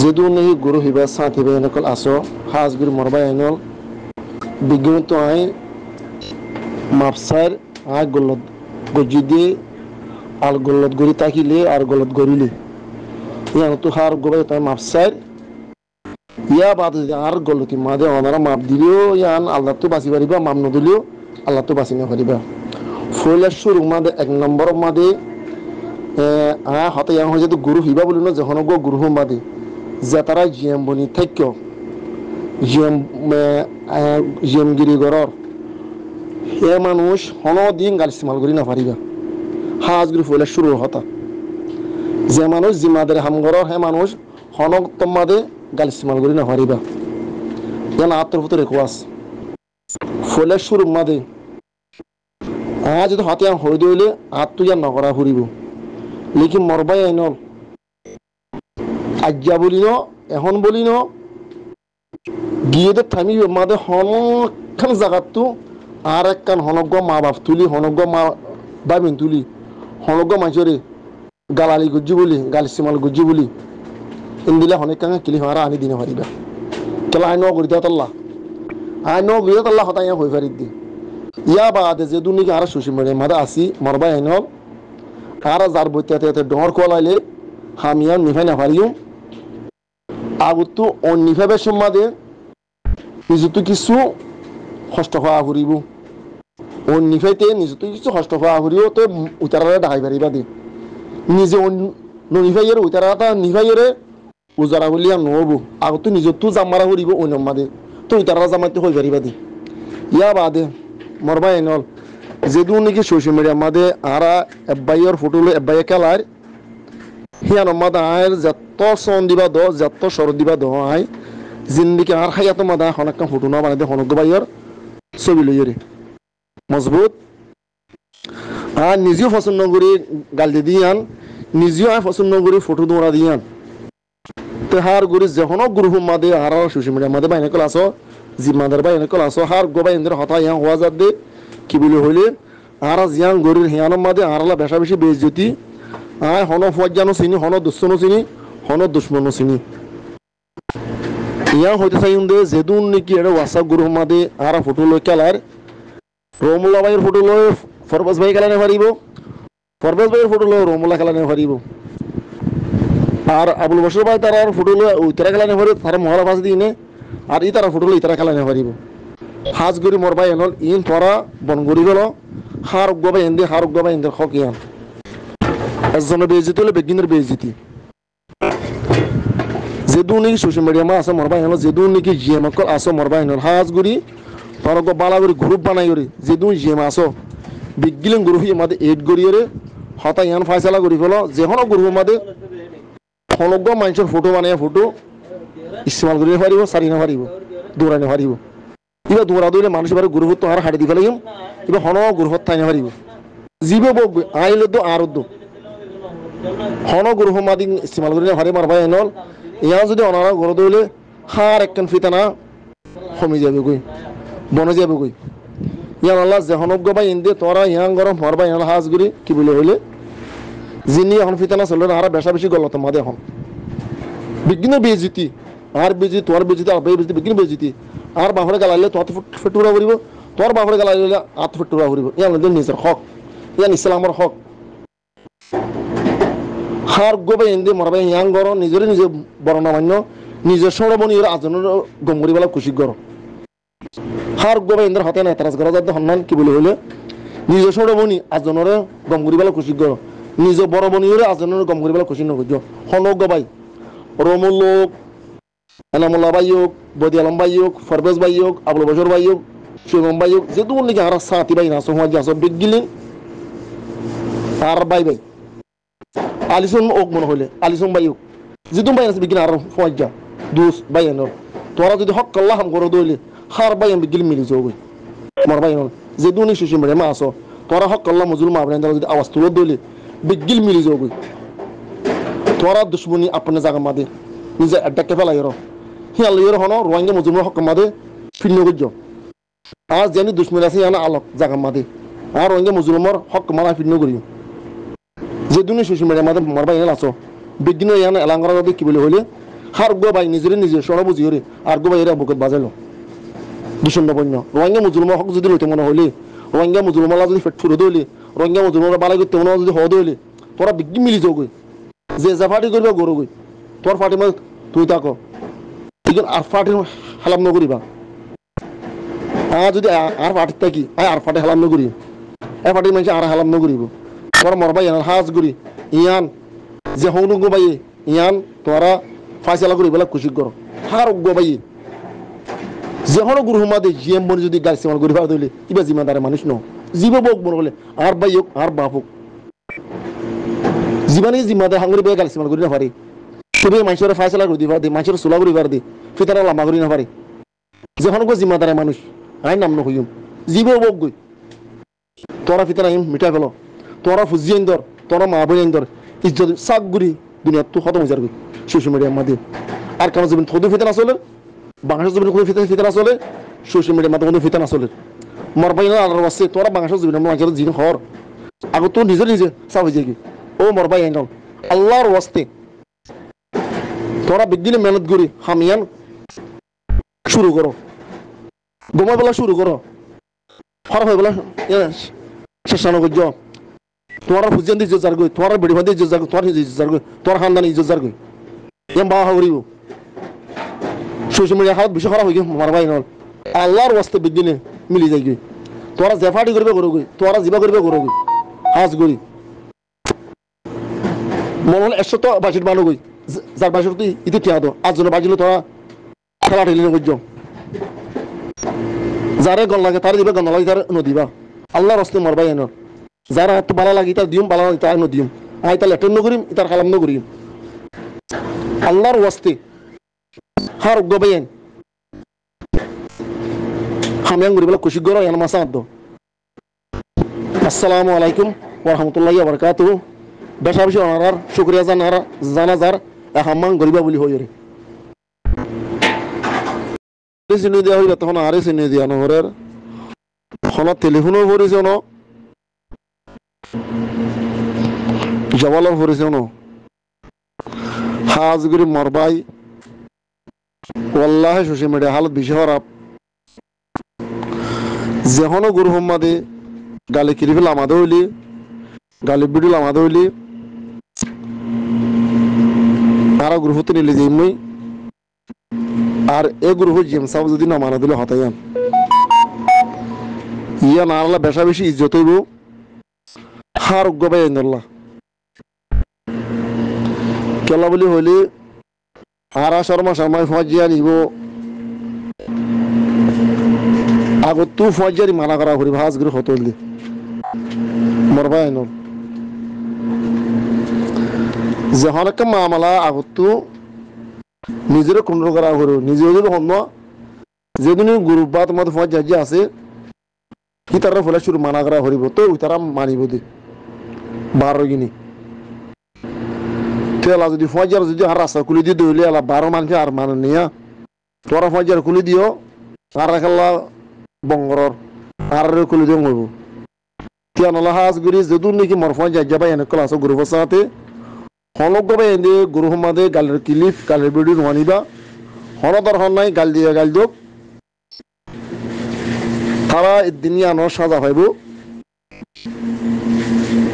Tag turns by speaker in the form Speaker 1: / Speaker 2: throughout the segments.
Speaker 1: যেদু নেই গুরু হিবা সাথ হিবা এনেকল আসো হাজ গুরু মরবাই আইনল বিজ্ঞান তো আই মাপসার আই গলত গজি দিয়ে আর গলত গড়ি তাকিলে আর গলত গড়িলে ইয়ান তো হার গোবাই তাই মাপসার ইয়া বাদ আর গলতি মাদে ওনারা মাপ দিলেও ইয়ান আল্লাহ তো বাঁচি পারিবা মাপ নদিলেও আল্লাহ তো বাঁচি না পারিবা ফলের শুরু মাদে এক নম্বর মাদে হতে ইয়ান হয়ে যেত গুরু হিবা বলি না যখন গো গুরু মাদে যে তারা জিএম বনি থাক্য জিএম গিরিগরর হে মানুষ হনদিন গাল ইস্তেমাল করি না পারিবা হাজ গুরু ফলের শুরু হতা যে মানুষ জিম্মাদের হামগরর হে মানুষ হনক তোমাদে গাল ইস্তেমাল করি না পারিবা যেন আত্মর রেকোয়াস ফলের শুরু মাদে যদি হাতে হয়ে দিলে আত্ম ইয়ান নকরা ফুরিব লেকিন মরবাই আইনল আজ্ঞা বলি ন এখন বলি ন গিয়ে তো থামি মাদে হনখান জায়গাতো আর একখান হনজ্ঞ মা বাপ তুলি হনজ্ঞ মা বাবিন তুলি হনজ্ঞ মাঝরে গালালি গুজ্জি বলি গাল ইস্তেমাল গুজ্জি বলি ইন্দিলা হনেকাঙ্গা কিলি হারা আনি দিনে পারিবা কেলা আইন গরিতা তাল্লা আইন গরিতা তাল্লা হতা ইয়া হয়ে পারি দি ইয়া বাদে যে দুনিকে আর সুশি মরে মাদে আসি মরবাই আইনল আর যার বইতে ডর কোয়ালাইলে হামিয়ান নিফাই না পারিও আগতো অন্যভাবে সম্মাদে নিজতো কিছু কষ্ট হওয়া ঘুরিব অন্যভাইতে নিজতো কিছু কষ্ট হওয়া ঘুরিও তো উতারারে ডাকাই পারিবা দে নিজে নিফাইয়ের উতারাটা নিফাইয়েরে উজারা বলিয়া নহব আগতো নিজতো জামারা ঘুরিব অন্য মাদে তো উতারা জামাইতে হয়ে পারিবা দে ইয়া বাদে মরবাই এনল যেদু নাকি সোশ্যাল মিডিয়া মাদে আরা এব্বাইয়ের ফটো লো এব্বাইয়ে খেলার হিয়ান মাদা আয়ের যত সন দিবা দ যত সর দিবা দ আই জিন্দিকে আর খাইয়াত মাদা হনকা ফটো না বানাইতে হনক বাইয়ের ছবি লইরে মজবুত আর নিজেও পছন্দ করি গাল দিয়ান নিজেও আয় পছন্দ করি ফটো দৌড়া দিয়ান তেহার গুরি যখন গ্রুপ মাদে আর সোশ্যাল মিডিয়া মাদে বাইনে কল আসো জিম্মাদার বাইনে কল আসো হার গোবাই ইন্দ্র হতা ইয়াং হওয়া যাত দে কি বলে হইলে আর জিয়াং গরির হিয়ানোর মাদে আরলা বেশা বেশি বেইজ্জতি আয় হন ফজ্জানো চিনি হন দুশ্মনো চিনি হন দুশ্মনো চিনি ইয়াং হইতে চাই দে যেদুন নাকি এটা হোয়াটসঅ্যাপ গ্রুপ মাদে আর ফটো লই খেলার রমুল্লা ভাইয়ের ফটো লই ফরবাজ ভাই খেলানে পারিব ফরবাজ ভাইয়ের ফটো লই রমুল্লা খেলানে পারিব আর আবুল বসর ভাই তার ফটো লই উইতারা খেলানে পারিব তার মহলা বাস দিনে আর ই তারা ফটো লই ইতারা খেলানে পারিব হাজ গরি মরবাই এনল ইন তোরা বনগরি গেল হার গবাই এন্দে হার গবাই এন্দে হক ইয়ান একজনের বেইজ্জতি হলে বেগিনের বেইজ্জতি যেদু নাকি সোশ্যাল মিডিয়া মা আছে মরবাই এনল যেদু নাকি জিএম কল আসো মরবাই এনল হাজ গরি তোরা গো বালা গরি গ্রুপ বানাই গরি যেদু জিএম আসো বিগিলেন গ্রুপ মাদে এড গরিয়ে হতা ইয়ান ফাইসালা করি ফেলো যেহন গ্রুপ মাদে হনজ্ঞ মানুষের ফটো বানাই ফটো ইস্তেমাল করিয়ে পারিব সারি না পারিব দৌড়াই না পারিব এবার দৌড়া দৌড়ে মানুষ এবার গ্রুপ তো আর হাঁটি দি ফেলাইম এবার হন গ্রুপ থাই না পারিব জীবে বক আইলে তো আর হন গ্রুপ মাদি ইস্তেমাল করি না পারি মারবাই এনল ইয়া যদি অনারা গড় দৌলে হার একখান ফিতানা কমে যাবে গই বনে যাবে গই ইয়ান আল্লাহ যে হনজ্ঞ বাই ইন্দে তোরা ইয়াং গরম মরবাই এনল হাজ গুরি কি বলে হইলে যিনি এখন ফিতানা চললে আর বেশা বেশি গলত মাদে এখন বিঘ্ন বেজিতি আর বেজি তোর বেজিতি আর বেজি বিঘ্ন বেজিতি আর বাহরে গালাইলে তোর ফেটুরা করিব তোর বাহরে গালাইলে আত ফেটুরা করিব ইয়ান নিজের হক ইয়ান ইসলামের হক হার গোবে এন্দে মরবাই ইয়াং গর নিজের নিজে বর্ণনা মান্য নিজের সরবনির আজনের গমগরি বেলা খুশি গর হার গোবে এন্দ্র হাতে না তারাস গরা যাতে হন্নান কি বলে হইলে নিজের সরবনি আজনের গমগরি বেলা খুশি গর নিজ বড় বনিরে আজনের গমগরি বেলা খুশি নগজ হনক গবাই রমুল লোক এনামুল্লাহ ভাই হোক বদি আলম ভাই হোক ফরবেজ ভাই হোক আবুল বশর ভাই হোক সুমন ভাই হোক যেহেতু নাকি আর সাথী ভাই না সমাজ আসো বিগিলেন আর ভাই ভাই আলিসন ওক মনে হইলে আলিসন ভাই হোক যেহেতু ভাই আছে বিগিন আর ফজ্জা দুস ভাই এনর তোরা যদি হক আল্লাহ হাম করে দইলে হার ভাই বিগিল মিলি যাও মর ভাই এনর যেহেতু নি সুশি মরে মা আসো তোরা হক আল্লাহ মজুল মা আবরান যদি আওয়াজ তুলে দইলে বিগিল মিলি যাও তোরা দুশ্মনী আপনে জায়গা মাদে নিজে এডাকে ফেলাই হিয়াল ইয়ের হন রোহিঙ্গা মজুমের হক মাদে ফিল্ম করছ আজ জানি দুশ্মনী আছে ইয়ানা আলোক জায়গা মাদে আর রোহিঙ্গা মজুমের হক মারা ফিল্ম করি যে দুনি সোশ্যাল মিডিয়া মাদে মরবা ইয়াল আছো বিঘ্ন ইয়ানা এলাঙ্গরা যদি কি বলে হইলে হার গো ভাই নিজে সরা বুঝি হরে আর গো ভাই এরা বুকত বাজাইলো দূষণ বন্য রোহিঙ্গা মুসলমান হক যদি লইতে মনে হইলে রোহিঙ্গা মুসলমানরা যদি পেট ফুরে দইলে রোহিঙ্গা মুসলমানরা বালাই করতে মনে যদি হদ হইলে তোরা বিজ্ঞি মিলি যাও গই যে যা ফাটি করবা গরু গই তোর ফাটি মানে তুই থাকো ঠিক আর ফাটি হালাম নকরিবা যদি আর ফাটি থাকি আর ফাটি হালাম নকরি এ ফাটি মানুষ আর হালাম নকরিব তোর মরবাই এনার হাজ করি ইয়ান যে হংরু গো বাই ইয়ান তোরা ফাইসলা করি বেলা খুশি করো হার গো বাই যে হনো গুরু হুমাদে জিএম বনি যদি গাছ সেমান করি দিলে ইবা জিম্মাদারে মানুষ ন জীব বোক মনে হলে আর বাই হোক আর বাপ হোক জীবানি জিম্মাদার হাঙ্গুরি বেলা গাছ সেমান করি না পারি তবে মানুষের ফাইসলা করে দিবা দে মানুষের সোলা করি বার দে ফিতারা লামা করি না পারি যে হনো গো জিম্মাদারে মানুষ আই নাম নহইম জীব বোক গই তোরা ফিতারা মিঠা ফেলো তোরা ফুজি আইন্দর তোরা মা বই আইন্দর ইজ্জত সাক গুরি দুনিয়া তো খতম হয়ে যাবে সোশ্যাল মিডিয়ার মাধ্যমে আর কারণ জমিন থদু ফিতান আসলে বাংলাদেশের জমিন কোনো ফিতান আসলে সোশ্যাল মিডিয়ার মাধ্যমে কোনো ফিতান আসলে মরবাইনা আল্লাহর ওয়াসে তোরা বাংলাদেশের জমিন মানুষের জিন হর আগে তো নিজে সাফ হয়ে যাবি ও মরবাই আইন আল্লাহর ওয়াস্তে তোরা বিজ্ঞানে মেহনত করি হামিয়ান শুরু করো ঘুমাই বেলা শুরু করো হর হয়ে বেলা শেষানো করছ তোমার ফুজিয়ান দিয়ে ইজ্জত জার গই তোমার বেড়ি ভাই ইজ্জত জার তোমার ইজ্জত জার গই তোমার খানদানি ইজ্জত জার গই এম বাবা হরিব সোশ্যাল মিডিয়া খাওয়াত বিষয় খারাপ হয়ে গিয়ে মারবাই নল আল্লাহর ওয়াস্তে বিজ্ঞানে মিলি যাই গই তোরা জেফাটি করবে করো গই তোরা জিবা করবে করো গই হাজ গড়ি মনে হলে 100 বাজেট বানো গই যার বাজেট তুই ইতি টিয়া দো আজনে বাজিলে তোরা খেলা ঠেলি করছ যারে গল লাগে তার দিবা গল লাগে তার নদিবা আল্লাহর ওয়াস্তে মারবাই নল যারা হাত ভালো লাগে তার দিম ভালো লাগে তার নদিম আই তাহলে অ্যাটেন্ড নকরিম তার কালাম নকরিম আল্লাহর ওয়াস্তে হার গবাইন হামিয়াং গরিবলা খুশি গরো ইয়ান মাসা আদ আসসালামু আলাইকুম ওয়া রাহমাতুল্লাহি ওয়া বারাকাতুহু বেশা বেশি অনার শুকরিয়া জানাজার হাম্মাং গরিবা বলি হইরে সিনে দিয়া হইরা তখন আরে সিনে দিয়া নহরের হলা টেলিফোনও করেছে ন জবালও করেছে ন হাজগুড়ি মরবাই ওয়াল্লাহি সোশ্যাল মিডিয়া হালত বেশি খারাপ যেহনো গুরু হোম্মাদে গালি কিরিফিল আমাদে হইলি গালি বিডুল আমাদে হইলি তারা গ্রুপতে নিলে যাই মই আর এ গ্রুপ জিএম সাহেব যদি না মানা দিলে হতাইয়ান ইয়া নারলা বেশা বেশি ইজ্জত হইব হার গবাই আইন্দল্লাহ কেলা বলি হইলে হারা শর্মা ফজিয়া নিব আগত তু ফজিয়ারি মানা করা করি ভাজ করে হত হইলে মরবাই আইন যখন একটা মামলা আগত তু নিজের কন্ট্রোল করা করো নিজে যদি হন্য যেদিন গ্রুপ বা তোমার ফজিয়া যে আছে কি তারা ফলে শুরু মানা করা করিব তো তারা মানিব দি 12 গিনি তেলা যদি ফজিয়ার যদি আর রাস্তা খুলে দিয়ে দইলে আলা 12 মানুষ আর মান নিয়া তোরা ফজিয়ার খুলে দিও আর রাখাল্লা বঙ্গরর আর খুলে দিও হইব তিয়ান আল্লাহ হাজ গুরি যদুন নাকি মরফা যাবা এনে ক্লাস গ্রুপ সাথে হলক গবে এনে গুরু হমাদে গালের ক্লিপ গালের ভিডিও ননিবা হনদর হন নাই গাল দিয়ে গাল দোক তারা দুনিয়া ন সাজা পাইব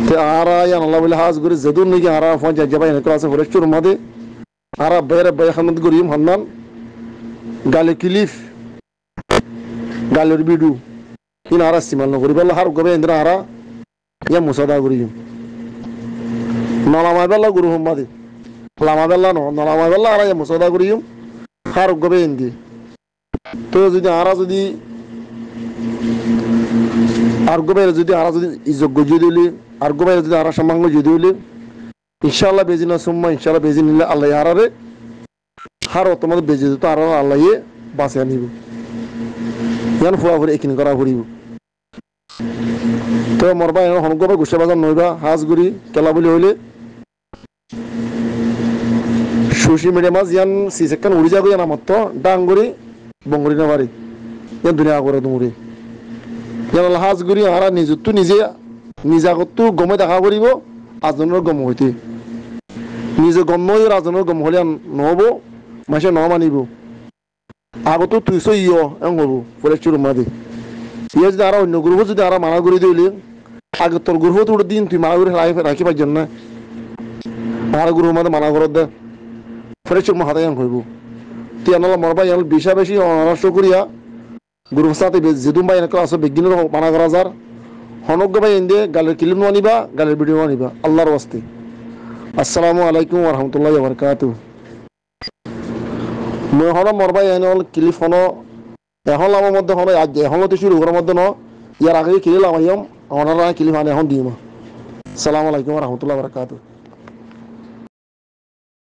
Speaker 1: তে আরা ইয়ান আল্লাহ বলে হাজ গুরি যদুন নাকি আরা ফোন যাবা এনে ক্লাস ফরেস্টর মধ্যে আরা বেরে বেখামত গরিম হন্নান গালে ক্লিপ গালের ভিডিও ইন আরা সিমাল নগরি বল হার গবে এন্দ্রা আরা ইয়া মুসাদা গরিম নলামাই বেলা গুরু হমাদে লামা বেলা নলামাই বেলা আরা ইয়া মুসাদা গরিম হার গবে এন্দি তো যদি আরা যদি আর গবে যদি আরা যদি যোগ্য যদি আর গবে যদি আরা সম্মাঙ্গ যদি হইলে ইনশাআল্লাহ বেজিনা সুম্মা ইনশাআল্লাহ বেজি নিলে আল্লাহ আরারে হার তোমাদের বেজি দিত আর আল্লাহ বাঁচিয়ে নিব ইয়ান ফুয়া ফুরি একিন করা ফুরিব তো মরবা এনে হনগবে গুছে বাজার নইবা হাজগুড়ি কেলা বলি হইলে সোশ্যাল মিডিয়া মাঝ ইয়ান সিসেকান উড়ি যাগো ইয়ান আমার তো ডাঙ্গুড়ি বঙ্গুড়ি না বাড়ি ইয়ান দুনিয়া করে তুমুরি ইয়ান হাজগুড়ি আরা নিজতো নিজে নিজাগতো গমে দেখা করিব আজনের গম হইতে নিজে গম নই রাজনের গম হলে নহব মাসে ন মানিব আগতো তুইছো ইয় এম হব ফরেস্টের মাঝে ইয়ে যদি আরো অন্য গ্রুপ যদি আরো মানা করে দিলে আগে তোর গ্রুপ তো দিন তুই মানা করে রাখি পারছেন না আর গ্রুপ মাঝে মানা করে দে ফরেস্টের মাথায় এম হইব তুই আনালা মরবা ইয়াল বেশা বেশি নষ্ট করিয়া গ্রুপ সাথে যেদুম ভাই এনেকা আছে বেগিনের মানা করা যার হনজ্ঞ ভাই এনে গালের কিলিম আনিবা গালের ভিডিও আনিবা আল্লাহর ওয়াস্তে আসসালামু আলাইকুম ওয়া রাহমাতুল্লাহি ওয়া বারাকাতুহু মই হলো মরবাই এনল ক্লিপ হলো এখন আমার মধ্যে হলো আজ এখন তো শুরু করার মধ্যে ন ইয়ার আগে ক্লিপ লাগাইম আমার ক্লিপ আনে এখন দিম আসসালামু আলাইকুম ওয়া রাহমাতুল্লাহি ওয়া বারাকাতুহু